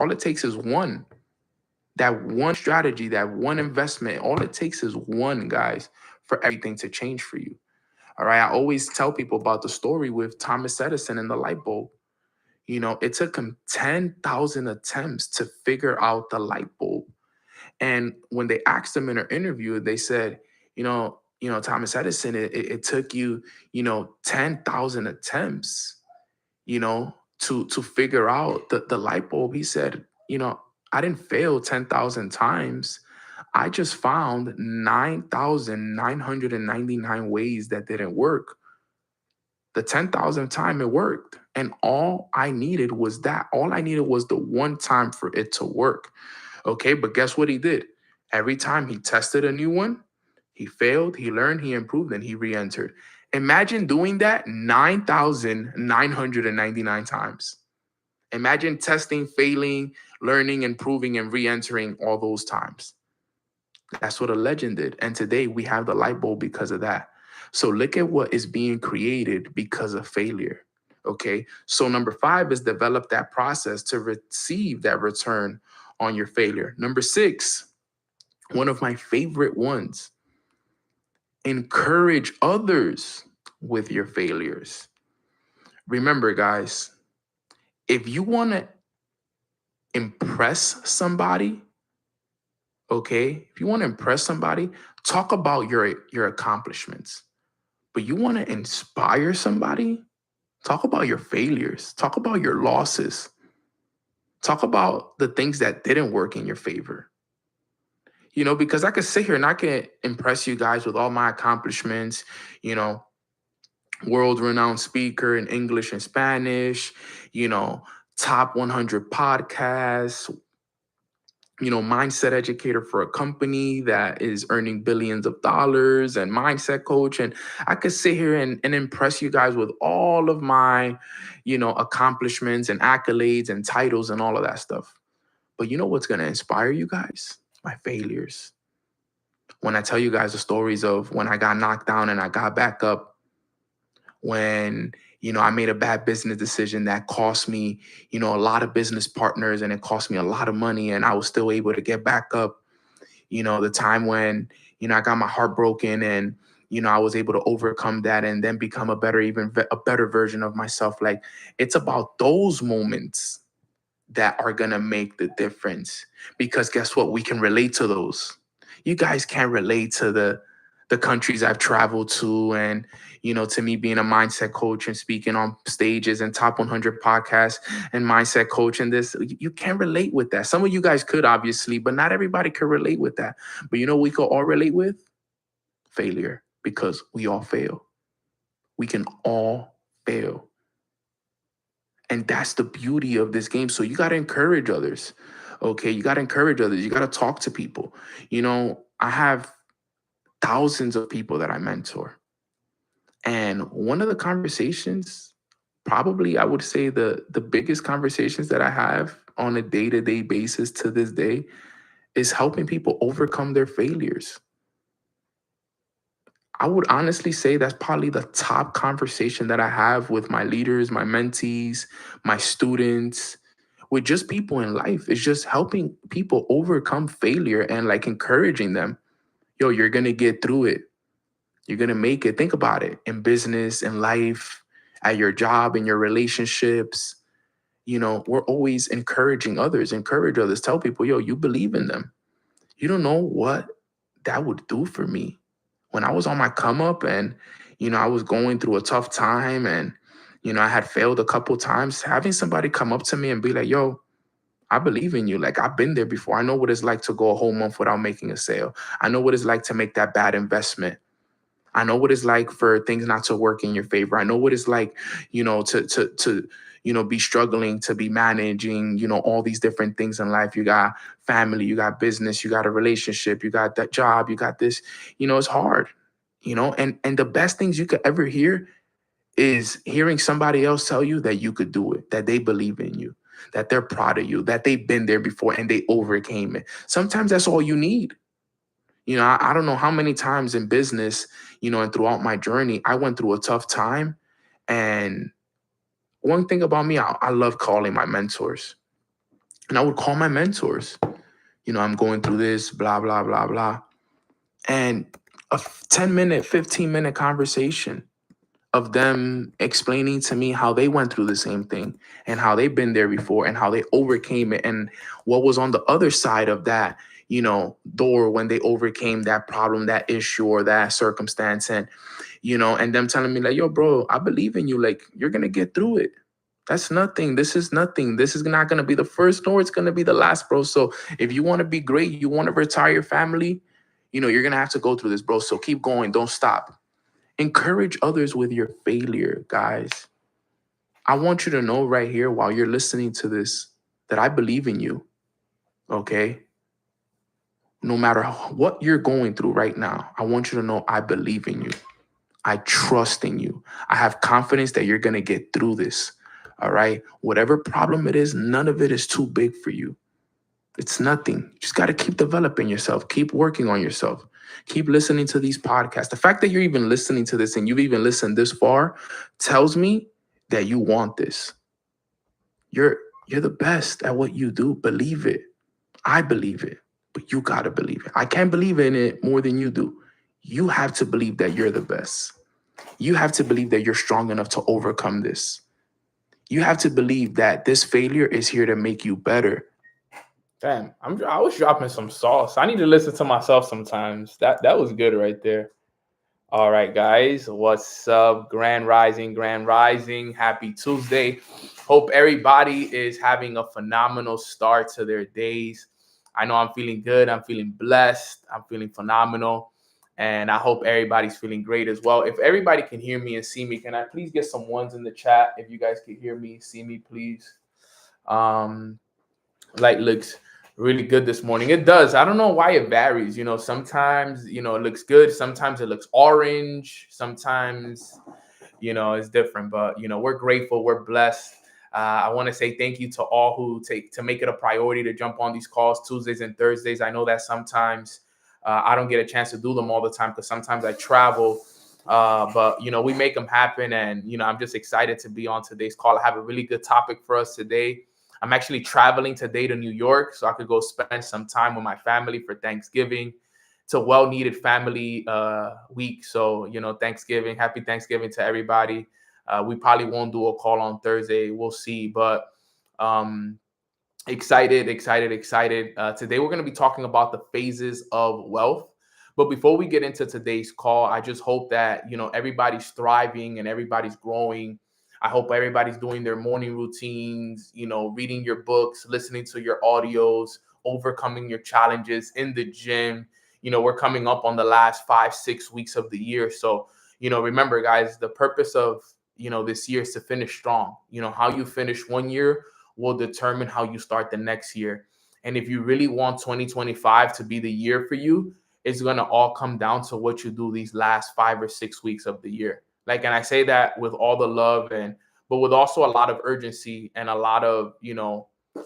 All it takes is one. That one strategy, that one investment, all it takes is one, guys, for everything to change for you. All right. I always tell people about the story with Thomas Edison and the light bulb. It took him 10,000 attempts to figure out the light bulb. And when they asked him in an interview, they said, Thomas Edison, it took you, 10,000 attempts, to figure out the light bulb. He said, I didn't fail 10,000 times. I just found 9,999 ways that didn't work. The 10,000th time it worked. And all I needed was that. All I needed was the one time for it to work. Okay, but guess what he did? Every time he tested a new one, he failed, he learned, he improved, and he re entered. Imagine doing that 9,999 times. Imagine testing, failing, learning, improving, and re entering all those times. That's what a legend did. And today we have the light bulb because of that. So look at what is being created because of failure. Okay. So number 5 is develop that process to receive that return on your failure. Number 6, one of my favorite ones, encourage others with your failures. Remember, guys, if you want to impress somebody, okay, if you want to impress somebody, talk about your accomplishments. But you want to inspire somebody, talk about your failures, talk about your losses, talk about the things that didn't work in your favor. Because I could sit here and I can impress you guys with all my accomplishments, you know, world renowned speaker in English and Spanish, you know, top 100 podcasts, mindset educator for a company that is earning billions of dollars, and mindset coach. And I could sit here and impress you guys with all of my, accomplishments and accolades and titles and all of that stuff. But you know what's going to inspire you guys? My failures. When I tell you guys the stories of when I got knocked down and I got back up, when I made a bad business decision that cost me a lot of business partners, and it cost me a lot of money, and I was still able to get back up. The time when I got my heart broken, and I was able to overcome that and then become a better version of myself. Like, it's about those moments that are going to make the difference, because guess what? We can relate to those. You guys can't relate to the countries I've traveled to, and to me being a mindset coach and speaking on stages and top 100 podcasts and mindset coach and this. You can't relate with that. Some of you guys could, obviously, but not everybody could relate with that. But we could all relate with failure, because we all fail. We can all fail. And that's the beauty of this game. So you got to encourage others. Okay. You got to encourage others. You got to talk to people. I have thousands of people that I mentor. And one of the conversations, probably I would say the biggest conversations that I have on a day-to-day basis to this day, is helping people overcome their failures. I would honestly say that's probably the top conversation that I have with my leaders, my mentees, my students, with just people in life. It's just helping people overcome failure and like encouraging them. Yo, you're going to get through it. You're going to make it. Think about it, in business, in life, at your job, in your relationships. We're always encouraging others, tell people, yo, you believe in them. You don't know what that would do for me. When I was on my come up, and, I was going through a tough time, and, I had failed a couple times, having somebody come up to me and be like, yo, I believe in you. Like, I've been there before. I know what it's like to go a whole month without making a sale. I know what it's like to make that bad investment. I know what it's like for things not to work in your favor. I know what it's like, to be struggling, to be managing, all these different things in life. You got family, you got business, you got a relationship, you got that job, you got this. It's hard, and the best things you could ever hear is hearing somebody else tell you that you could do it, that they believe in you, that they're proud of you, that they've been there before and they overcame it. Sometimes that's all you need. I don't know how many times in business, and throughout my journey, I went through a tough time. And one thing about me, I love calling my mentors. And I would call my mentors. I'm going through this, blah, blah, blah, blah. And a 10-minute, 15-minute conversation of them explaining to me how they went through the same thing and how they've been there before and how they overcame it and what was on the other side of that, door when they overcame that problem, that issue, or that circumstance. And them telling me like, yo, bro, I believe in you. Like, you're going to get through it. That's nothing. This is nothing. This is not going to be the first, nor it's going to be the last, bro. So if you want to be great, you want to retire your family, you're going to have to go through this, bro. So keep going. Don't stop. Encourage others with your failure, guys. I want you to know right here while you're listening to this that I believe in you, okay? No matter what you're going through right now, I want you to know I believe in you. I trust in you. I have confidence that you're going to get through this, all right? Whatever problem it is, none of it is too big for you. It's nothing. You just got to keep developing yourself, keep working on yourself, keep listening to these podcasts. The fact that you're even listening to this and you've even listened this far tells me that you want this. You're the best at what you do. Believe it. I believe it, but you got to believe it. I can't believe in it more than you do. You have to believe that you're the best. You have to believe that you're strong enough to overcome this. You have to believe that this failure is here to make you better. Damn, I was dropping some sauce. I need to listen to myself sometimes. That was good right there. All right, guys, what's up? Grand Rising, Grand Rising. Happy Tuesday. Hope everybody is having a phenomenal start to their days. I know I'm feeling good. I'm feeling blessed. I'm feeling phenomenal. And I hope everybody's feeling great as well. If everybody can hear me and see me, can I please get some ones in the chat? If you guys can hear me, see me, please. Light looks really good this morning. It does. I don't know why it varies. Sometimes, it looks good. Sometimes it looks orange. Sometimes, it's different. But, we're grateful. We're blessed. I want to say thank you to all who take to make it a priority to jump on these calls Tuesdays and Thursdays. I know that sometimes I don't get a chance to do them all the time because sometimes I travel. But, we make them happen. And, I'm just excited to be on today's call. I have a really good topic for us today. I'm actually traveling today to New York so I could go spend some time with my family for Thanksgiving. It's a well-needed family week. So, Thanksgiving, happy Thanksgiving to everybody. We probably won't do a call on Thursday. We'll see. But excited. Today we're going to be talking about the phases of wealth. But before we get into today's call, I just hope that, everybody's thriving and everybody's growing. I hope everybody's doing their morning routines, reading your books, listening to your audios, overcoming your challenges in the gym. We're coming up on the last 5-6 weeks of the year. So, remember, guys, the purpose of, this year is to finish strong. How you finish one year will determine how you start the next year. And if you really want 2025 to be the year for you, it's going to all come down to what you do these last 5 or 6 weeks of the year. And I say that with all the love but with also a lot of urgency and a lot of,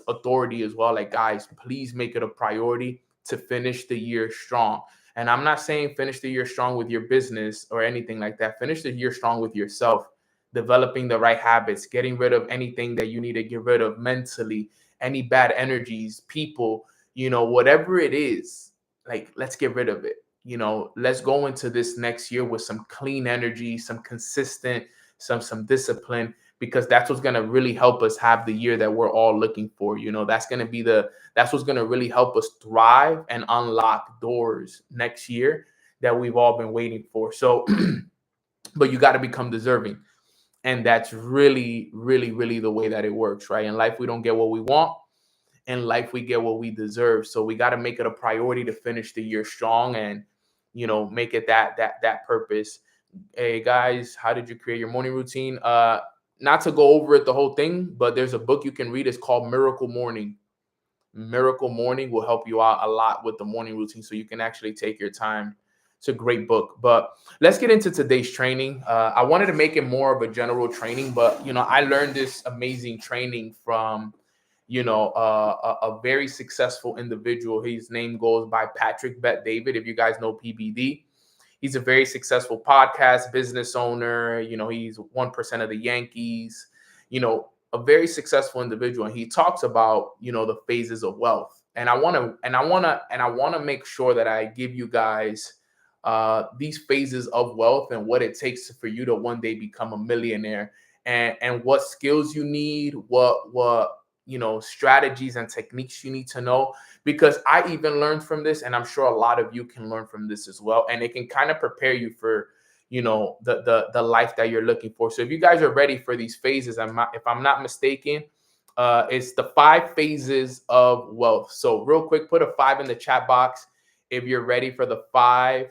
authority as well. Like, guys, please make it a priority to finish the year strong. And I'm not saying finish the year strong with your business or anything like that. Finish the year strong with yourself, developing the right habits, getting rid of anything that you need to get rid of mentally, any bad energies, people, whatever it is, like, let's get rid of it. Let's go into this next year with some clean energy, some consistent, some discipline, because that's what's going to really help us have the year that we're all looking for. That's what's going to really help us thrive and unlock doors next year that we've all been waiting for. So, but you got to become deserving. And that's really, really, really the way that it works, right? In life, we don't get what we want. In life, we get what we deserve. So we got to make it a priority to finish the year strong and, make it that purpose. Hey guys, how did you create your morning routine? Not to go over it the whole thing, but there's a book you can read. It's called Miracle Morning. Miracle Morning will help you out a lot with the morning routine, so you can actually take your time. It's a great book. But let's get into today's training. I wanted to make it more of a general training, but I learned this amazing training from a very successful individual. His name goes by Patrick Bet David. If you guys know PBD, he's a very successful podcast business owner. He's 1% of the Yankees. a very successful individual, and he talks about, you know, the phases of wealth. And I want to make sure that I give you guys these phases of wealth and what it takes for you to one day become a millionaire, and what skills you need, what you know, strategies and techniques you need to know, because I even learned from this, and I'm sure a lot of you can learn from this as well, and it can kind of prepare you for, you know, the life that you're looking for. So if you guys are ready for these phases, if I'm not mistaken, it's the 5 phases of wealth. So real quick, put a 5 in the chat box if you're ready for the 5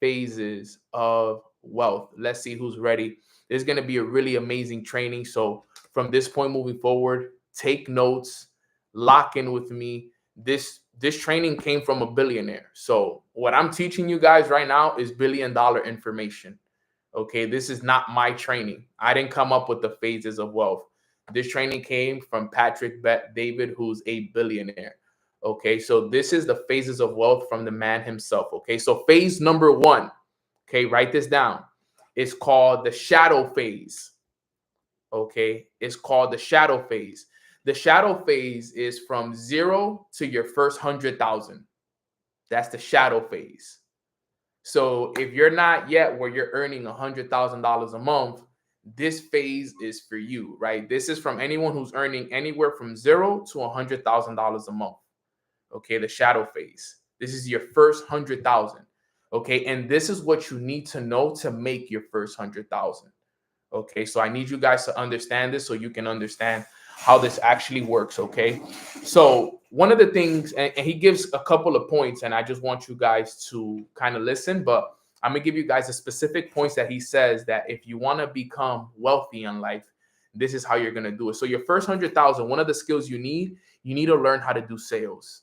phases of wealth. Let's see who's ready. This is going to be a really amazing training. So from this point moving forward, take notes, lock in with me. This training came from a billionaire. So what I'm teaching you guys right now is $1 billion information. Okay, this is not my training. I didn't come up with the phases of wealth. This training came from Patrick Bet David, who's a billionaire. Okay, so this is the phases of wealth from the man himself. Okay, so phase number 1, okay, write this down. It's called the shadow phase. Okay, it's called the shadow phase. The shadow phase is from 0 to your first 100,000. That's the shadow phase. So if you're not yet where you're earning $100,000 a month, this phase is for you, right? This is from anyone who's earning anywhere from 0 to $100,000 a month. Okay, the shadow phase. This is your first 100,000. Okay, and this is what you need to know to make your first 100,000. Okay, so I need you guys to understand this so you can understand how this actually works. Okay, so one of the things, and he gives a couple of points, and I just want you guys to kind of listen, but I'm gonna give you guys the specific points that he says that if you want to become wealthy in life, this is how you're gonna do it. So your first 100,000, one of the skills you need to learn how to do sales.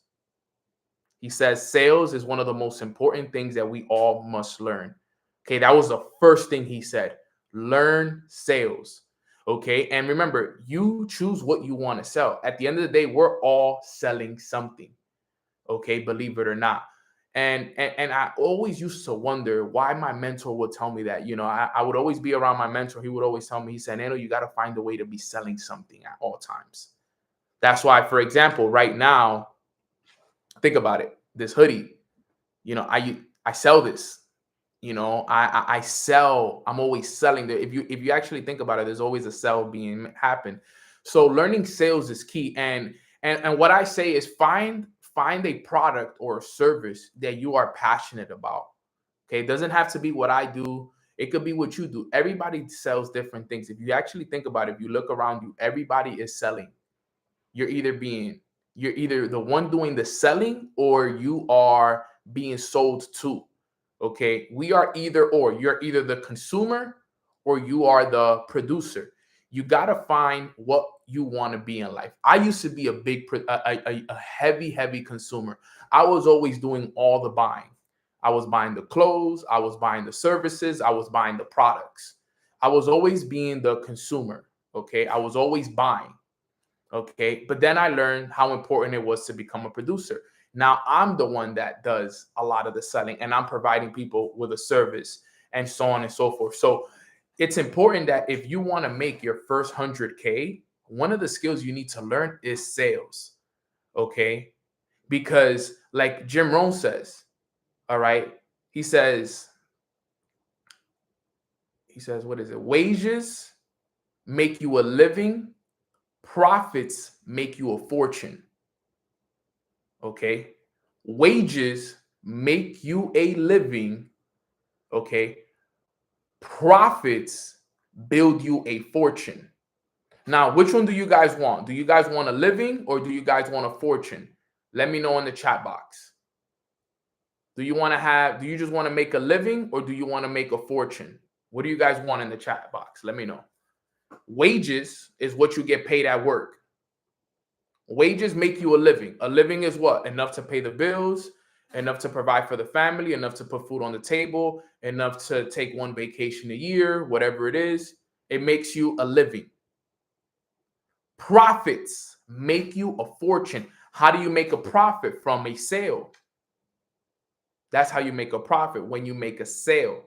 He says sales is one of the most important things that we all must learn. Okay, that was the first thing he said. Learn sales. Okay, and remember, you choose what you want to sell. At the end of the day, we're all selling something. Okay, believe it or not. And I always used to wonder why my mentor would tell me that. You know, I would always be around my mentor. He would always tell me, he said, Nano, you got to find a way to be selling something at all times. That's why, for example, right now, think about it. This hoodie, you know, I sell this. You know, I sell. I'm always selling. If you actually think about it, there's always a sell being happen. So learning sales is key. And what I say is find a product or a service that you are passionate about. Okay, it doesn't have to be what I do. It could be what you do. Everybody sells different things. If you actually think about it, if you look around you, everybody is selling. You're either the one doing the selling or you are being sold to. Okay, we are either or. You're either the consumer or you are the producer. You got to find what you want to be in life. I used to be a big a heavy consumer. I was always doing all the buying. I was buying the clothes, I was buying the services, I was buying the products. I was always being the consumer. Okay, I was always buying. Okay. But then I learned how important it was to become a producer. Now I'm the one that does a lot of the selling and I'm providing people with a service and so on and so forth. So it's important that if you want to make your first 100K, one of the skills you need to learn is sales. Okay. Because like Jim Rohn says, all right, he says, what is it? Wages make you a living, profits make you a fortune. Okay. Wages make you a living. Okay. Profits build you a fortune. Now, which one do you guys want? Do you guys want a living or do you guys want a fortune? Let me know in the chat box. Do you just want to make a living or do you want to make a fortune? What do you guys want in the chat box? Let me know. Wages is what you get paid at work. Wages make you a living. A living is what? Enough to pay the bills, enough to provide for the family, enough to put food on the table, enough to take one vacation a year, whatever it is. It makes you a living. Profits make you a fortune. How do you make a profit? From a sale. That's how you make a profit, when you make a sale.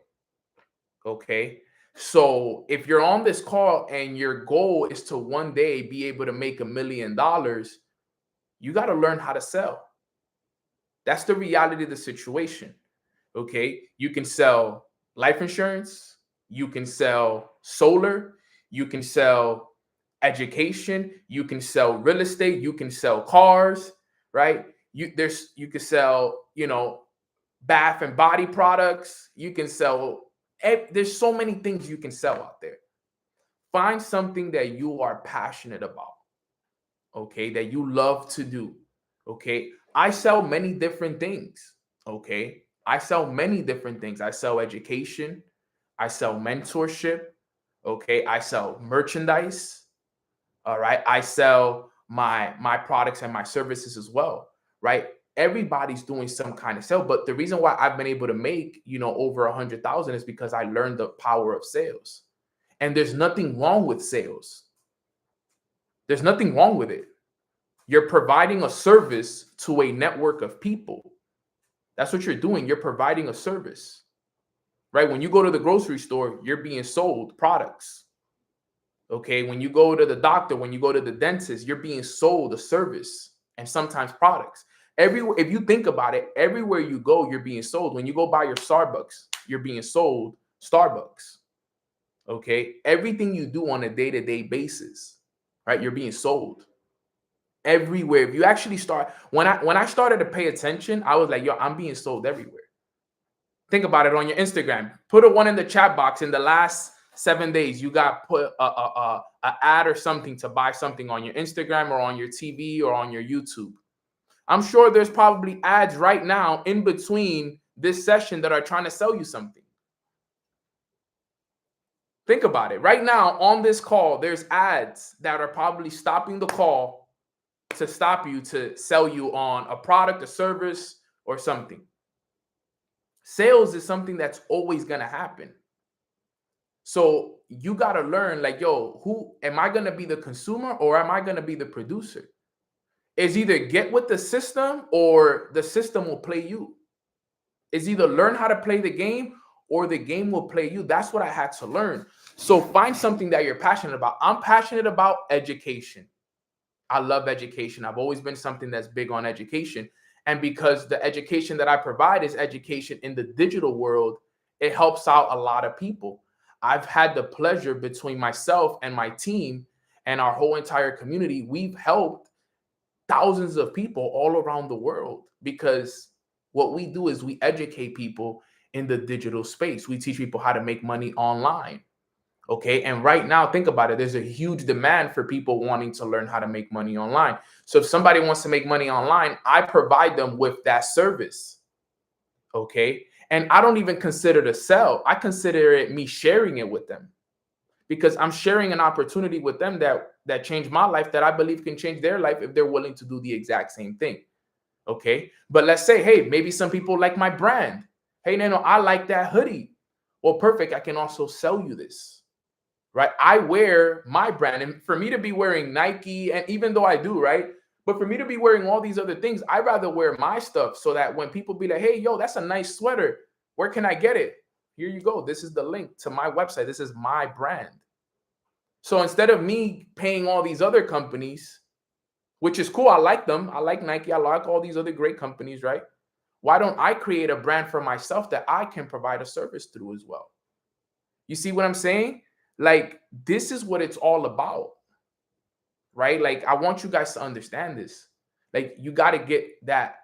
Okay. So if you're on this call and your goal is to one day be able to make $1 million, you got to learn how to sell. That's the reality of the situation. Okay. You can sell life insurance, you can sell solar, you can sell education, you can sell real estate, you can sell cars, right? You can sell, bath and body products, you can sell there's so many things you can sell out there. Find something that you are passionate about, okay, that you love to do. Okay. I sell many different things. Okay. I sell many different things. I sell education, I sell mentorship. Okay. I sell merchandise. All right. I sell my products and my services as well. Right. Everybody's doing some kind of sale. But the reason why I've been able to make, over 100,000 is because I learned the power of sales. And there's nothing wrong with sales. There's nothing wrong with it. You're providing a service to a network of people. That's what you're doing. You're providing a service, right? When you go to the grocery store, you're being sold products. Okay. When you go to the doctor, when you go to the dentist, you're being sold a service and sometimes products. If you think about it, everywhere you go, you're being sold. When you go buy your Starbucks, you're being sold Starbucks. Okay. Everything you do on a day-to-day basis, right? You're being sold everywhere. If you actually start, when I started to pay attention, I was like, yo, I'm being sold everywhere. Think about it on your Instagram. Put a one in the chat box. In the last 7 days, you got put a ad or something to buy something on your Instagram or on your TV or on your YouTube. I'm sure there's probably ads right now in between this session that are trying to sell you something. Think about it. Right now on this call, there's ads that are probably stopping the call to stop you, to sell you on a product, a service, or something. Sales is something that's always going to happen. So you got to learn, like, yo, who am I going to be, the consumer or am I going to be the producer? It's either get with the system or the system will play you. It's either learn how to play the game or the game will play you. That's what I had to learn. So find something that you're passionate about. I'm passionate about education. I love education. I've always been something that's big on education. And because the education that I provide is education in the digital world, it helps out a lot of people. I've had the pleasure, between myself and my team and our whole entire community, we've helped thousands of people all around the world, because what we do is we educate people in the digital space. We teach people how to make money online. Okay. And right now, think about it. There's a huge demand for people wanting to learn how to make money online. So if somebody wants to make money online, I provide them with that service. Okay. And I don't even consider it a sell. I consider it me sharing it with them, because I'm sharing an opportunity with them that changed my life, that I believe can change their life if they're willing to do the exact same thing. Okay. But let's say, hey, maybe some people like my brand. Hey, Nano, I like that hoodie. Well, perfect. I can also sell you this. Right? I wear my brand, and for me to be wearing Nike, and even though I do, right? But for me to be wearing all these other things, I'd rather wear my stuff, so that when people be like, hey, yo, that's a nice sweater, where can I get it? Here you go. This is the link to my website. This is my brand. So instead of me paying all these other companies, which is cool, I like them. I like Nike. I like all these other great companies, right? Why don't I create a brand for myself that I can provide a service through as well? You see what I'm saying? Like, this is what it's all about, right? Like, I want you guys to understand this. Like, you got to get that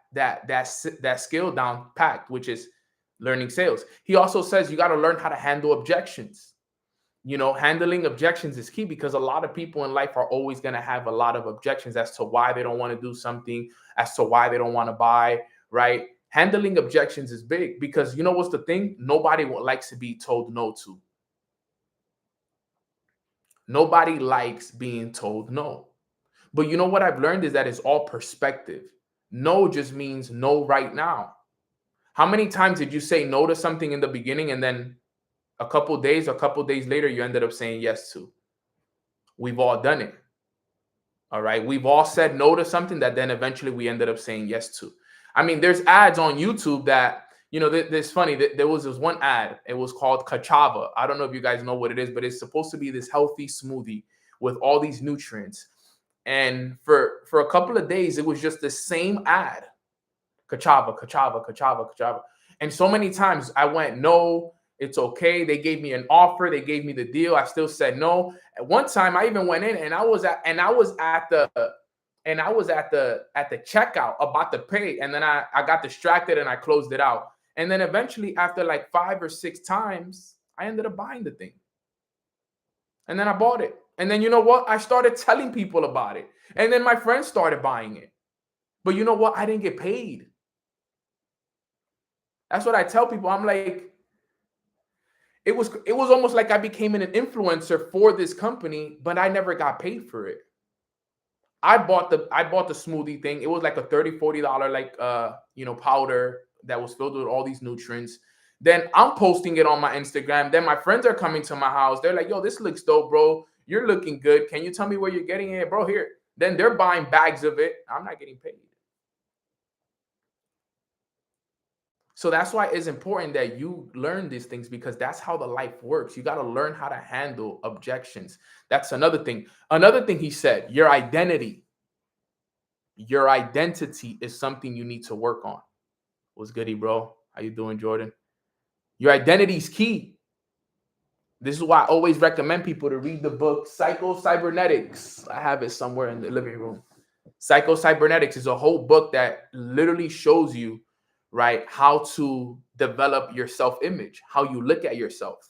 skill down packed, which is learning sales. He also says you got to learn how to handle objections. Handling objections is key, because a lot of people in life are always going to have a lot of objections as to why they don't want to do something, as to why they don't want to buy, right? Handling objections is big, because you know what's the thing? Nobody likes to be told no to. Nobody likes being told no. But you know what I've learned is that it's all perspective. No just means no right now. How many times did you say no to something in the beginning, and then a couple days later, you ended up saying yes to? We've all done it. All right. We've all said no to something that then eventually we ended up saying yes to. I mean, there's ads on YouTube that There's funny that there was this one ad. It was called Kachava. I don't know if you guys know what it is, but it's supposed to be this healthy smoothie with all these nutrients. And for a couple of days, it was just the same ad. Kachava, Kachava, Kachava, Kachava. And so many times I went, no, it's okay. They gave me an offer. They gave me the deal. I still said no. At one time, I even went in and I was at the checkout about to pay, and then I got distracted and I closed it out. And then eventually, after like 5 or 6 times, I ended up buying the thing. And then I bought it. And then you know what? I started telling people about it. And then my friends started buying it. But you know what? I didn't get paid. That's what I tell people. I'm like, it was almost like I became an influencer for this company, but I never got paid for it. I bought the smoothie thing. It was like a $30-$40 like powder that was filled with all these nutrients. Then I'm posting it on my Instagram. Then my friends are coming to my house. They're like, yo, this looks dope, bro. You're looking good. Can you tell me where you're getting it, bro? Here. Then they're buying bags of it. I'm not getting paid. So that's why it's important that you learn these things, because that's how the life works. You got to learn how to handle objections. That's another thing. Another thing he said, your identity. Your identity is something you need to work on. What's goody, bro? How you doing, Jordan? Your identity is key. This is why I always recommend people to read the book Psycho-Cybernetics. I have it somewhere in the living room. Psycho-Cybernetics is a whole book that literally shows you, right, how to develop your self-image, how you look at yourself.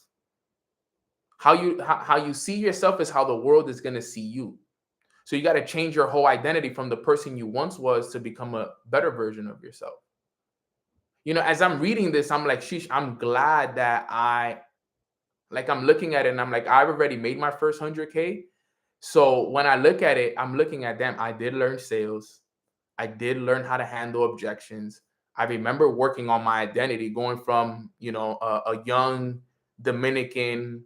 How you see yourself is how the world is going to see you. So you got to change your whole identity from the person you once was to become a better version of yourself. As I'm reading this, I'm like, sheesh, I'm glad that I'm looking at it and I'm like, I've already made my first 100K. So when I look at it, I'm looking at them. I did learn sales. I did learn how to handle objections. I remember working on my identity, going from, a young Dominican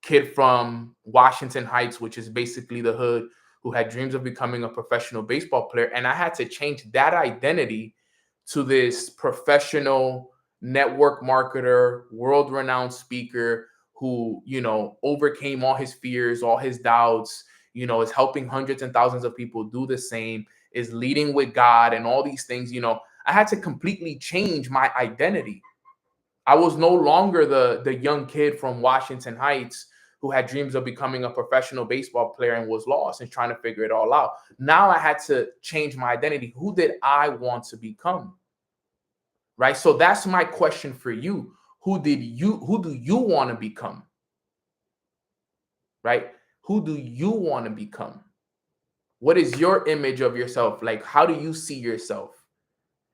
kid from Washington Heights, which is basically the hood, who had dreams of becoming a professional baseball player. And I had to change that identity to this professional network marketer, world-renowned speaker who, overcame all his fears, all his doubts, is helping hundreds and thousands of people do the same, is leading with God and all these things. I had to completely change my identity. I was no longer the young kid from Washington Heights who had dreams of becoming a professional baseball player and was lost and trying to figure it all out. Now I had to change my identity. Who did I want to become? Right? So that's my question for you. Who do you want to become? Right? Who do you want to become? What is your image of yourself? Like, how do you see yourself?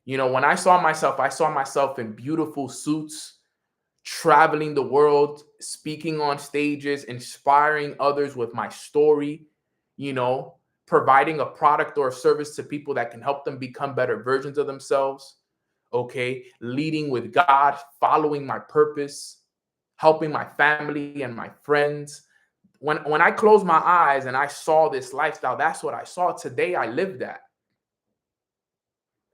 When I saw myself in beautiful suits, traveling the world, speaking on stages, inspiring others with my story, providing a product or a service to people that can help them become better versions of themselves. Okay. Leading with God, following my purpose, helping my family and my friends. When I closed my eyes and I saw this lifestyle, that's what I saw. Today, I live that.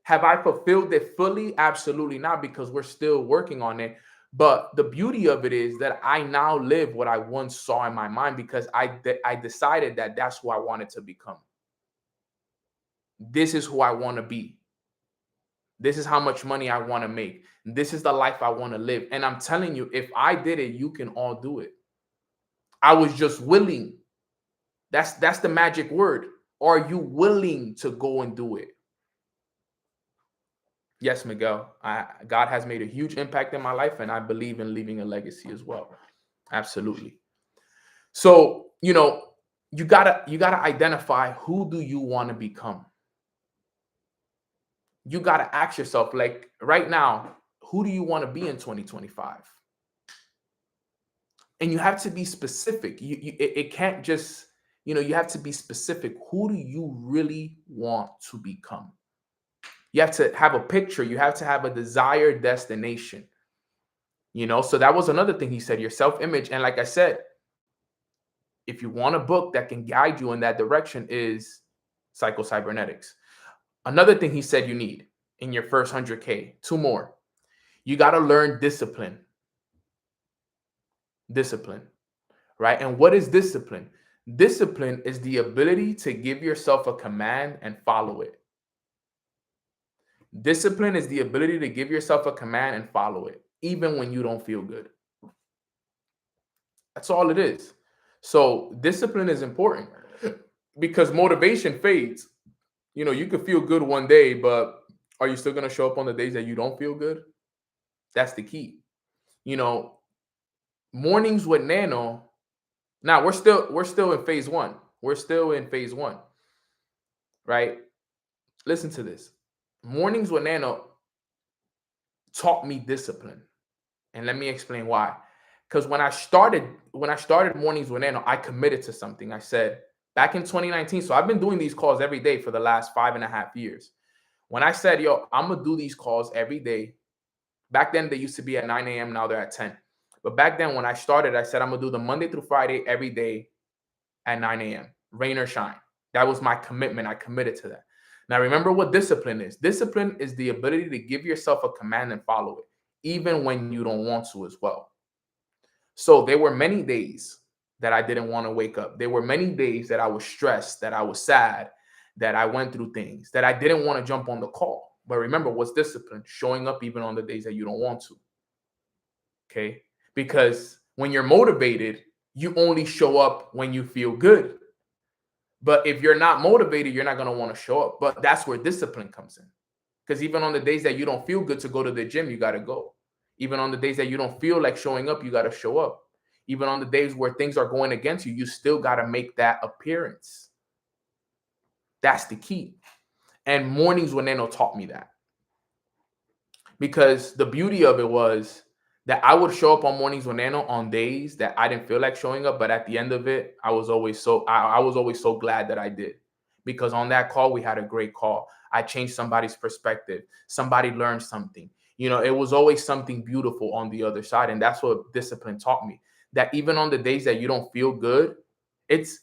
Have I fulfilled it fully? Absolutely not, because we're still working on it. But the beauty of it is that I now live what I once saw in my mind, because I decided that that's who I wanted to become. This is who I want to be. This is how much money I want to make. This is the life I want to live. And I'm telling you, if I did it, you can all do it. I was just willing. That's the magic word. Are you willing to go and do it? Yes, Miguel. God has made a huge impact in my life, and I believe in leaving a legacy as well. Absolutely. So, you gotta identify, who do you want to become? You gotta ask yourself, like, right now, who do you want to be in 2025? And you have to be specific. It can't just, you have to be specific. Who do you really want to become? You have to have a picture. You have to have a desired destination. So that was another thing he said, your self-image. And like I said, if you want a book that can guide you in that direction, is Psycho-Cybernetics. Another thing he said you need in your first 100K, two more. You got to learn discipline. Discipline, right? And what is discipline? Discipline is the ability to give yourself a command and follow it. Discipline is the ability to give yourself a command and follow it, even when you don't feel good. That's all it is. So discipline is important because motivation fades. You know, you could feel good one day, but are you still going to show up on the days that you don't feel good? That's the key. You know, mornings with Nano. Now we're still in phase one. We're still in phase one, right? Listen to this. Mornings with Nano taught me discipline. And let me explain why. Because when I started Mornings with Nano, I committed to something. I said back in 2019. So I've been doing these calls every day for the last 5.5 years. When I said, yo, I'm gonna do these calls every day. Back then they used to be at 9 a.m. Now they're at 10. But back then when I started, I said I'm gonna do the Monday through Friday every day at 9 a.m. Rain or shine. That was my commitment. I committed to that. Now remember what discipline is. Discipline is the ability to give yourself a command and follow it, even when you don't want to as well. So there were many days that I didn't want to wake up. There were many days that I was stressed, that I was sad, that I went through things, that I didn't want to jump on the call. But remember, what's discipline? Showing up even on the days that you don't want to. Okay? Because when you're motivated, you only show up when you feel good. But if you're not motivated, you're not going to want to show up. But that's where discipline comes in. Because even on the days that you don't feel good to go to the gym, you got to go. Even on the days that you don't feel like showing up, you got to show up. Even on the days where things are going against you, you still got to make that appearance. That's the key. And Mornings with Nano taught me that. Because the beauty of it was that I would show up on Mornings with Nano on days that I didn't feel like showing up, but at the end of it, I was always so glad that I did. Because on that call, we had a great call. I changed somebody's perspective. Somebody learned something. You know, it was always something beautiful on the other side. And that's what discipline taught me. That even on the days that you don't feel good, this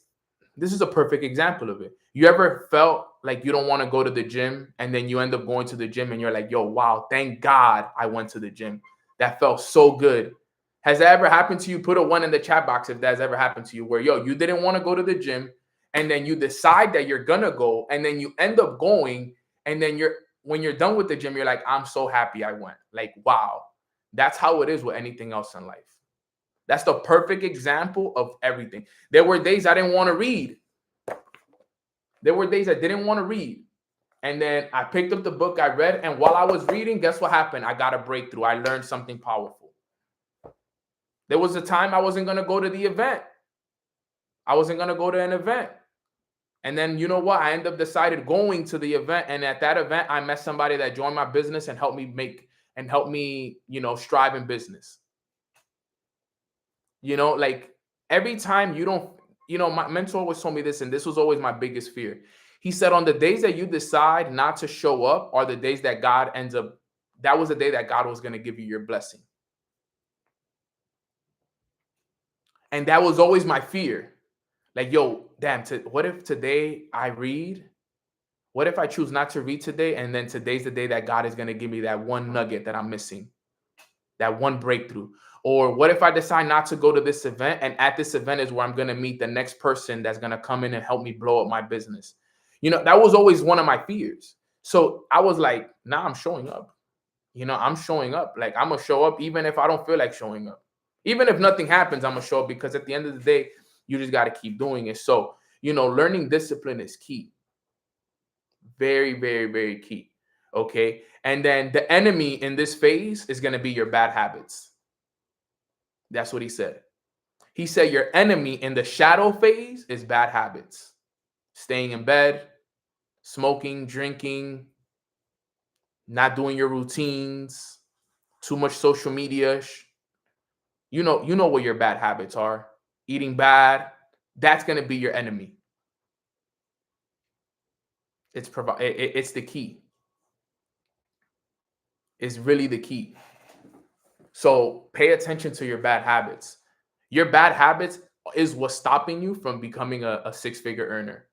is a perfect example of it. You ever felt like you don't want to go to the gym and then you end up going to the gym and you're like, yo, wow, thank God I went to the gym. That felt so good. Has that ever happened to you? Put a 1 in the chat box if that's ever happened to you, where, yo, you didn't want to go to the gym and then you decide that you're going to go and then you end up going. And then when you're done with the gym, you're like, I'm so happy I went. Like, wow. That's how it is with anything else in life. That's the perfect example of everything. There were days I didn't want to read. There were days I didn't want to read. And then I picked up the book, I read, and while I was reading, guess what happened? I got a breakthrough. I learned something powerful. There was a time I wasn't going to go to the event. I wasn't going to go to an event. And then, you know what? I ended up decided going to the event. And at that event, I met somebody that joined my business and helped me, strive in business. You know, like every time you don't, my mentor always told me this, and this was always my biggest fear. He said, on the days that you decide not to show up are the days that that was the day that God was going to give you your blessing. And that was always my fear. Like, yo, damn, what if today I read? What if I choose not to read today? And then today's the day that God is going to give me that one nugget that I'm missing, that one breakthrough. Or what if I decide not to go to this event? And at this event is where I'm going to meet the next person that's going to come in and help me blow up my business. That was always one of my fears. So I was like, nah, I'm showing up. I'm showing up. Like, I'm going to show up even if I don't feel like showing up. Even if nothing happens, I'm going to show up, because at the end of the day, you just got to keep doing it. So, learning discipline is key. Very, very, very key. Okay. And then the enemy in this phase is going to be your bad habits. That's what he said. He said your enemy in the shadow phase is bad habits. Staying in bed, smoking, drinking, not doing your routines, too much social media. You know what your bad habits are. Eating bad. That's going to be your enemy. It's the key. It's really the key. So pay attention to your bad habits. Your bad habits is what's stopping you from becoming a six-figure earner.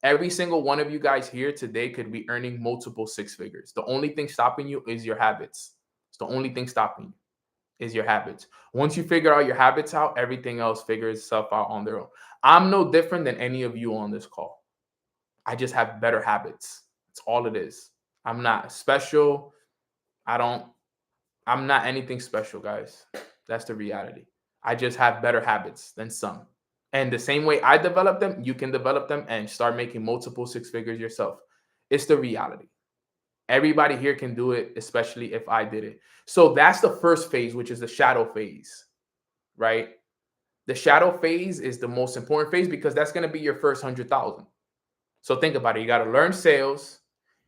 Every single one of you guys here today could be earning multiple six figures. The only thing stopping you is your habits. It's the only thing stopping you is your habits. Once you figure out your habits out, everything else figures itself out on their own. I'm no different than any of you on this call. I just have better habits. That's all it is. I'm not special. I don't, I'm not anything special, guys. That's the reality. I just have better habits than some. And the same way I develop them, you can develop them and start making multiple six figures yourself. It's the reality. Everybody here can do it, especially if I did it. So that's the first phase, which is the shadow phase, right? The shadow phase is the most important phase because that's going to be your first 100,000. So think about it. You got to learn sales.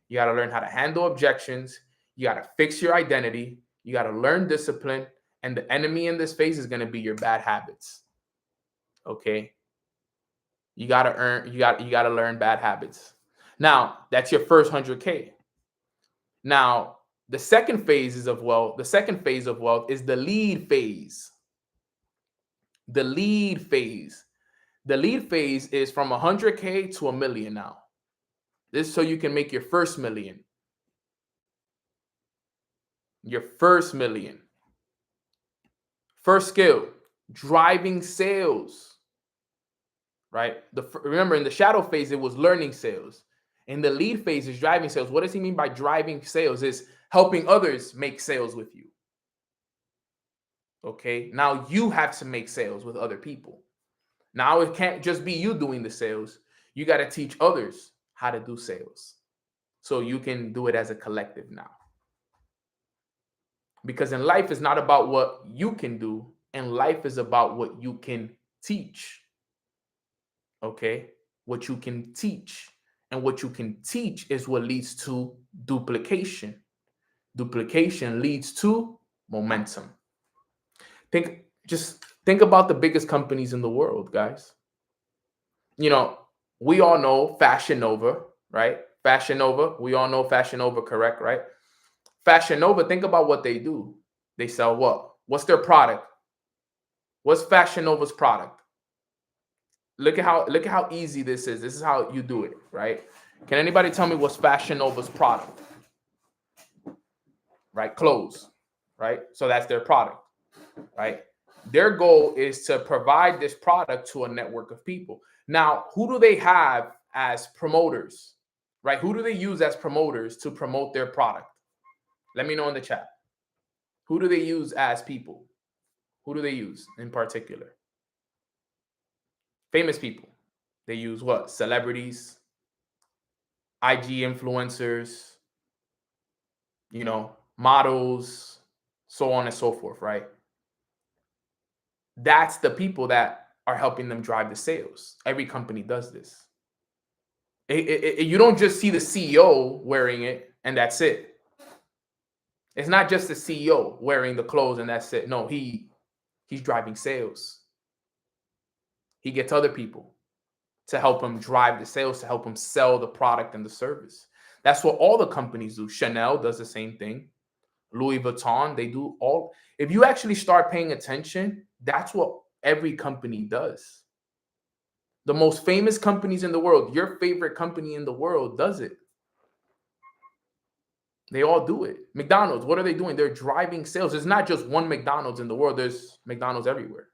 You got to learn how to handle objections. You got to fix your identity. You got to learn discipline. And the enemy in this phase is going to be your bad habits. Okay. You got to learn bad habits. Now, that's your first 100K. Now, the second phase of wealth is the lead phase. The lead phase. The lead phase is from 100K to $1 million now. This is so you can make your first million. Your first million. First skill, driving sales. Right? Remember, in the shadow phase, it was learning sales. In the lead phase is driving sales. What does he mean by driving sales? Is helping others make sales with you. Okay. Now you have to make sales with other people. Now it can't just be you doing the sales. You got to teach others how to do sales. So you can do it as a collective now. Because in life, it's not about what you can do. In life is about what you can teach. Okay. What you can teach. And what you can teach is what leads to duplication. Duplication leads to momentum. Just think about the biggest companies in the world, guys. You know, we all know Fashion Nova, right? Fashion Nova, we all know Fashion Nova, correct, right? Fashion Nova, think about what they do. They sell what? What's their product? What's Fashion Nova's product? Look at how easy this is. This is how you do it, right? Can anybody tell me what's Fashion Nova's product? Right? Clothes, right? So that's their product, right? Their goal is to provide this product to a network of people. Now, who do they have as promoters, right? Who do they use as promoters to promote their product? Let me know in the chat. Who do they use as people? Who do they use in particular? Famous people. They use what? Celebrities, IG influencers, models, so on and so forth, right? That's the people that are helping them drive the sales. Every company does this. You don't just see the CEO wearing it and that's it. It's not just the CEO wearing the clothes and that's it. No, he's driving sales. He gets other people to help him drive the sales, to help him sell the product and the service. That's what all the companies do. Chanel does the same thing. Louis Vuitton, they do all. If you actually start paying attention, that's what every company does. The most famous companies in the world, your favorite company in the world does it. They all do it. McDonald's, what are they doing? They're driving sales. There's not just one McDonald's in the world. There's McDonald's everywhere.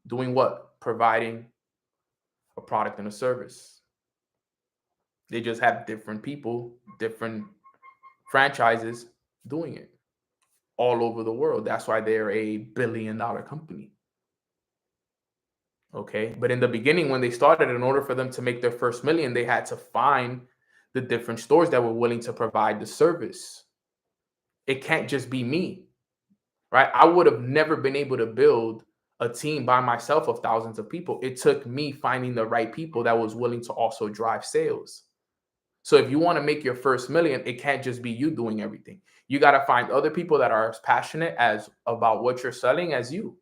Doing what? Providing a product and a service. They just have different people, different franchises doing it all over the world. That's why they're a billion-dollar company. Okay. But in the beginning, when they started, in order for them to make their first million, they had to find the different stores that were willing to provide the service. It can't just be me, right? I would have never been able to build a team by myself of thousands of people. It took me finding the right people that was willing to also drive sales. So if you want to make your first million, it can't just be you doing everything. You got to find other people that are as passionate as about what you're selling as you.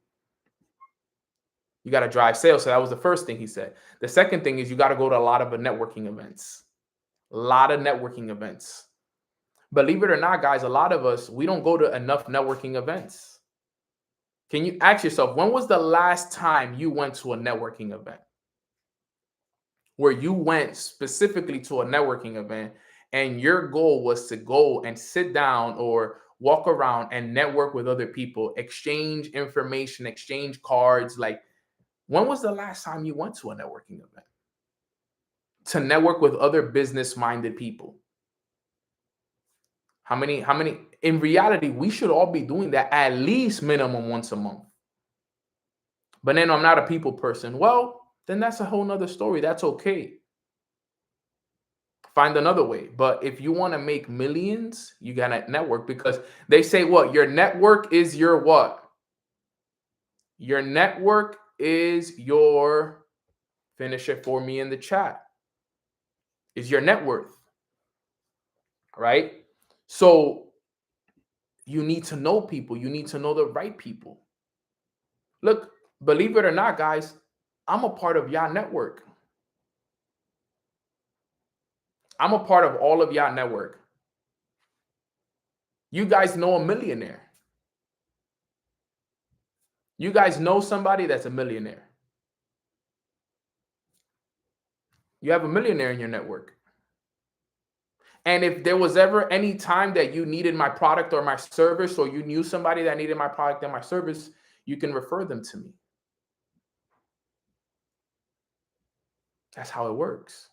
You got to drive sales. So that was the first thing he said. The second thing is you got to go to a lot of networking events. A lot of networking events. Believe it or not, guys, a lot of us, we don't go to enough networking events. Can you ask yourself, when was the last time you went to a networking event? Where you went specifically to a networking event and your goal was to go and sit down or walk around and network with other people, exchange information, exchange cards. Like, when was the last time you went to a networking event to network with other business minded people? How many in reality, we should all be doing that at least minimum once a month. But then I'm not a people person. Well, then that's a whole nother story. That's okay. Find another way. But if you want to make millions, you gotta network, because they say what? Your network is your what? Your network is your, finish it for me in the chat, is your net worth, right? So you need to know people. You need to know the right people. Look, believe it or not, guys, I'm a part of y'all network. I'm a part of all of y'all network. You guys know a millionaire. You guys know somebody that's a millionaire. You have a millionaire in your network. And if there was ever any time that you needed my product or my service, or you knew somebody that needed my product and my service, you can refer them to me. That's how it works.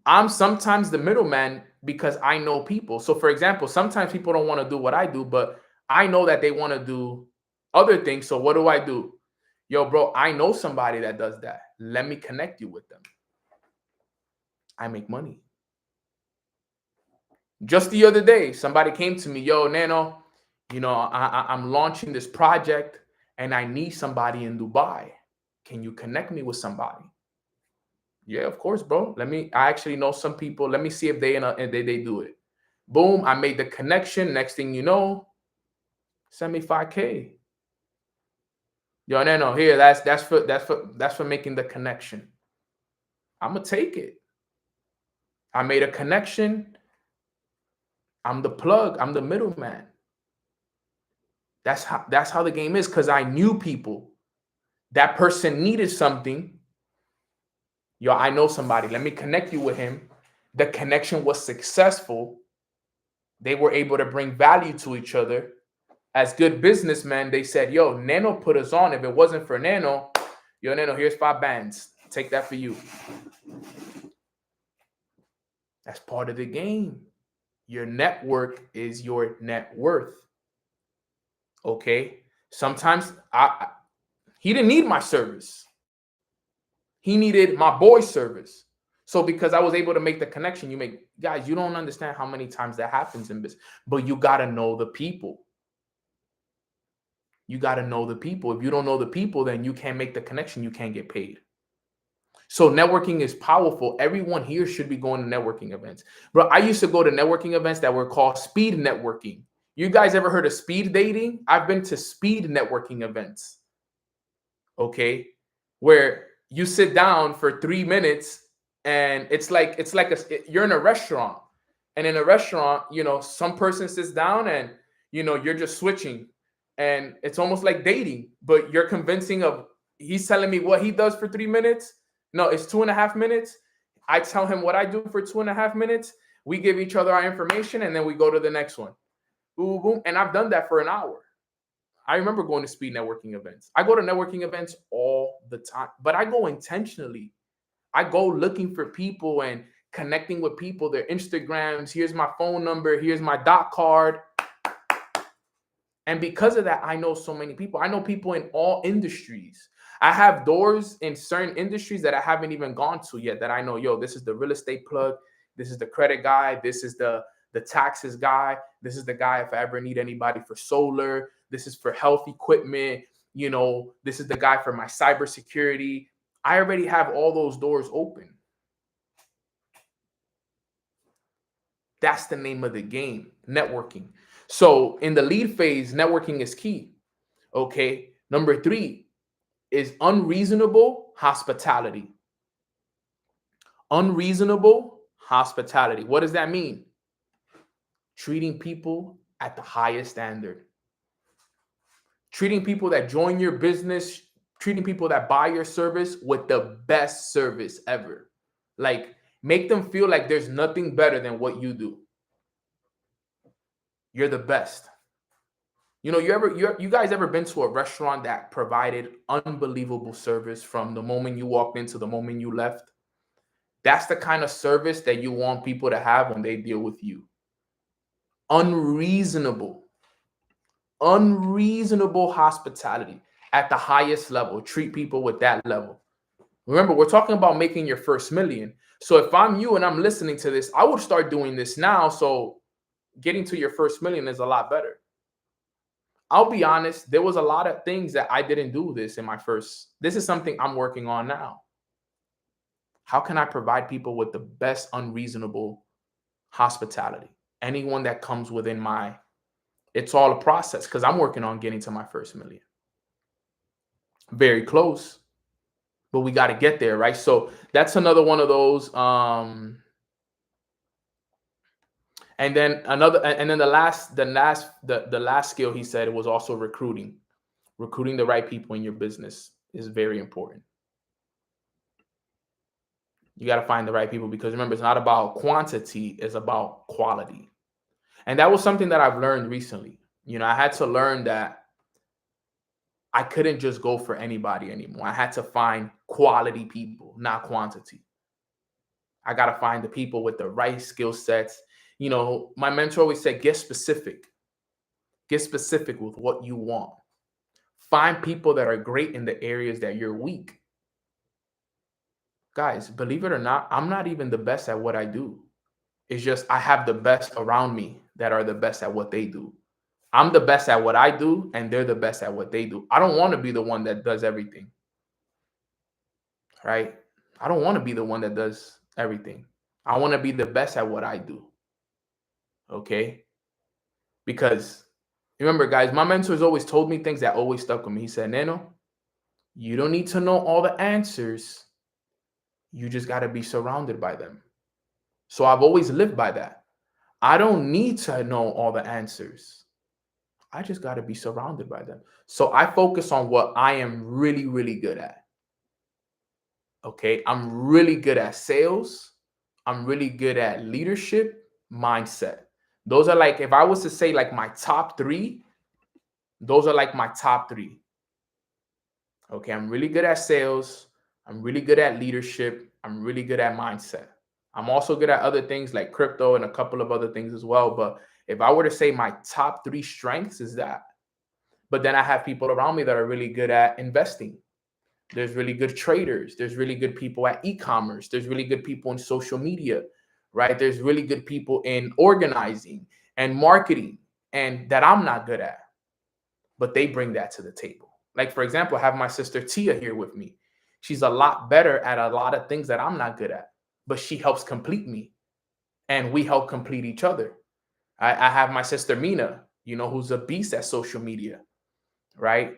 I'm sometimes the middleman because I know people. So, for example, sometimes people don't want to do what I do, but I know that they want to do other things. So, what do? Yo, bro, I know somebody that does that. Let me connect you with them. I make money. Just the other day, somebody came to me, yo, Nano, I'm launching this project and I need somebody in Dubai. Can you connect me with somebody? Yeah, of course, bro. I actually know some people. Let me see if they do it. Boom, I made the connection. Next thing you know, send me 5K. Yo, Nano, here, that's for making the connection. I'm gonna take it. I made a connection. I'm the plug. I'm the middleman. That's how the game is, because I knew people. That person needed something. Yo, I know somebody. Let me connect you with him. The connection was successful. They were able to bring value to each other. As good businessmen, they said, yo, Nano put us on. If it wasn't for Nano, yo, Nano, here's 5 bands. Take that for you. That's part of the game. Your network is your net worth. Okay? Sometimes he didn't need my service. He needed my boy's service. So because I was able to make the connection, guys, you don't understand how many times that happens in business. But you got to know the people. You got to know the people. If you don't know the people, then you can't make the connection. You can't get paid. So networking is powerful. Everyone here should be going to networking events. Bro, I used to go to networking events that were called speed networking. You guys ever heard of speed dating? I've been to speed networking events. Okay? Where you sit down for 3 minutes and you're in a restaurant. And in a restaurant, some person sits down and you're just switching. And it's almost like dating, but you're convincing he's telling me what he does for 3 minutes. No, it's 2.5 minutes. I tell him what I do for 2.5 minutes. We give each other our information and then we go to the next one. Boom, boom. And I've done that for an hour. I remember going to speed networking events. I go to networking events all the time, but I go intentionally. I go looking for people and connecting with people, their Instagrams. Here's my phone number. Here's my dot card. And because of that, I know so many people. I know people in all industries. I have doors in certain industries that I haven't even gone to yet that I know, yo, this is the real estate plug. This is the credit guy. This is the taxes guy. This is the guy if I ever need anybody for solar. This is for health equipment. This is the guy for my cybersecurity. I already have all those doors open. That's the name of the game, networking. So in the lead phase, networking is key. Okay. Number 3 is unreasonable hospitality. Unreasonable hospitality. What does that mean? Treating people at the highest standard. Treating people that join your business, treating people that buy your service with the best service ever. Like, make them feel like there's nothing better than what you do. You're the best. You guys ever been to a restaurant that provided unbelievable service from the moment you walked in to the moment you left? That's the kind of service that you want people to have when they deal with you. Unreasonable, unreasonable hospitality at the highest level. Treat people with that level. Remember, we're talking about making your first million. So if I'm you and I'm listening to this, I would start doing this now. So getting to your first million is a lot better. I'll be honest, there was a lot of things that I didn't do this in my first. This is something I'm working on now. How can I provide people with the best unreasonable hospitality? Anyone that comes within my, it's all a process because I'm working on getting to my first million. Very close, but we got to get there, right? So that's another one of those. And then the last skill he said was also recruiting. Recruiting the right people in your business is very important. You got to find the right people because remember, it's not about quantity, it's about quality. And that was something that I've learned recently. I had to learn that I couldn't just go for anybody anymore. I had to find quality people, not quantity. I got to find the people with the right skill sets. My mentor always said, get specific. Get specific with what you want. Find people that are great in the areas that you're weak. Guys, believe it or not, I'm not even the best at what I do. It's just I have the best around me that are the best at what they do. I'm the best at what I do, and they're the best at what they do. I don't want to be the one that does everything. Right? I don't want to be the one that does everything. I want to be the best at what I do. Okay? Because remember, guys, my mentors always told me things that always stuck with me. He said, Neno, you don't need to know all the answers. You just got to be surrounded by them. So I've always lived by that. I don't need to know all the answers. I just got to be surrounded by them. So I focus on what I am really, really good at. Okay. I'm really good at sales. I'm really good at leadership, mindset. Those are like, if I was to say like my top three, those are like my top three. Okay. I'm really good at sales. I'm really good at leadership. I'm really good at mindset. I'm also good at other things like crypto and a couple of other things as well. But if I were to say my top three strengths is that. But then I have people around me that are really good at investing. There's really good traders. There's really good people at e-commerce. There's really good people in social media, right? There's really good people in organizing and marketing and that I'm not good at. But they bring that to the table. Like, for example, I have my sister Tia here with me. She's a lot better at a lot of things that I'm not good at, but she helps complete me and we help complete each other. I have my sister Mina, who's a beast at social media, right?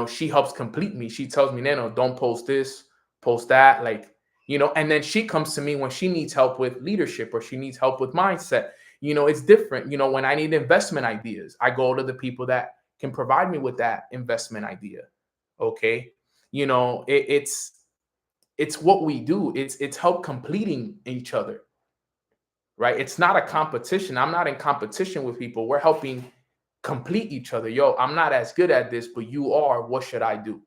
She helps complete me. She tells me, Nano, don't post this, post that, and then she comes to me when she needs help with leadership or she needs help with mindset. It's different. When I need investment ideas, I go to the people that can provide me with that investment idea. Okay. It's what we do. It's help completing each other, right? It's not a competition. I'm not in competition with people. We're helping complete each other. Yo, I'm not as good at this, but you are. What should I do?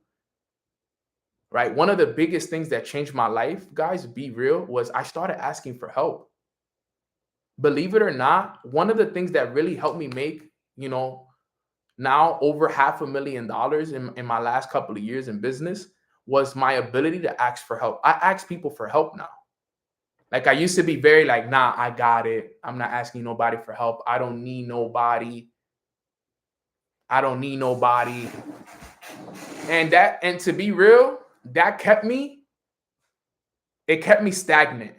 Right? One of the biggest things that changed my life, guys, be real, was I started asking for help. Believe it or not, one of the things that really helped me make, now over $500,000 in my last couple of years in business was my ability to ask for help. I ask people for help now. Like I used to be very like, nah, I got it. I'm not asking nobody for help. I don't need nobody. And to be real, that kept me stagnant.